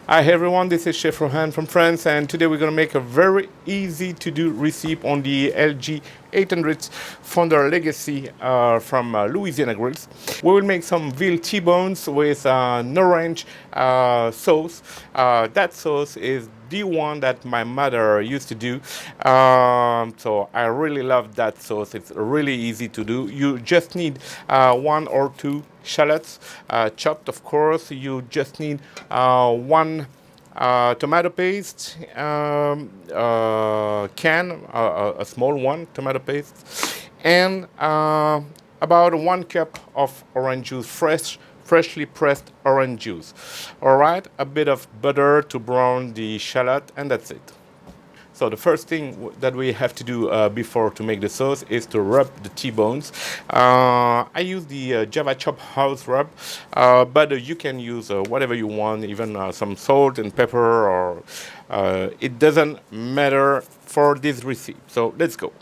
Hi everyone, this is Chef Rohan from France, and today we're going to make a very easy to do recipe on the LG800 Founder Legacy from Louisiana grills. We will make some veal T-bones with an orange sauce. That sauce is the one that my mother used to do. So I really love that sauce. It's really easy to do. You just need one or two shallots chopped, of course. You just need one tomato paste can, a small one, tomato paste, and about 1 cup of orange juice, freshly pressed orange juice. All right, a bit of butter to brown the shallot, and that's it. So the first thing that we have to do before to make the sauce is to rub the T-bones. I use the Java Chop House rub, but you can use whatever you want, even some salt and pepper, or it doesn't matter for this recipe. So let's go.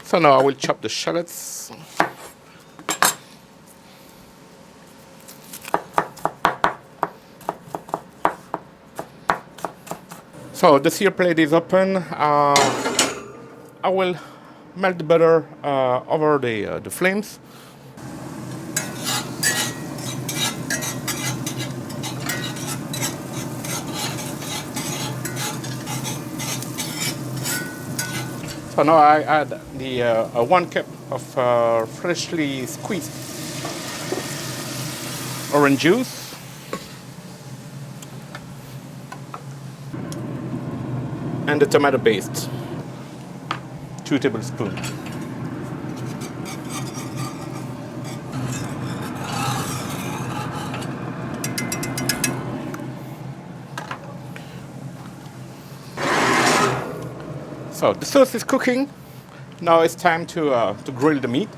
So now I will chop the shallots. So the sear plate is open. I will melt the butter over the flames. So now I add the 1 cup of freshly squeezed orange juice. And the tomato paste, 2 tablespoons. So the sauce is cooking. Now it's time to grill the meat.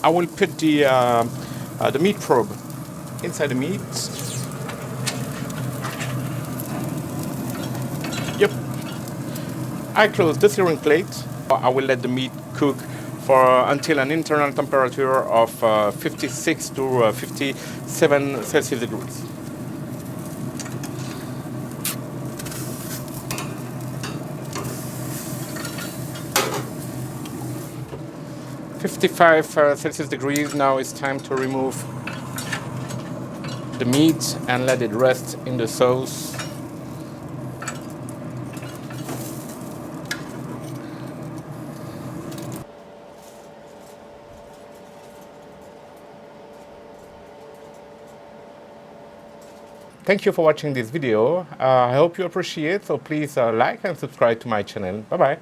I will put the meat probe inside the meat. Yep. I close the searing plate. I will let the meat cook for until an internal temperature of 56 to 57 Celsius degrees. 55 Celsius degrees. Now it's time to remove the meat and let it rest in the sauce. Thank you for watching this video. I hope you appreciate it, so please like and subscribe to my channel. Bye bye.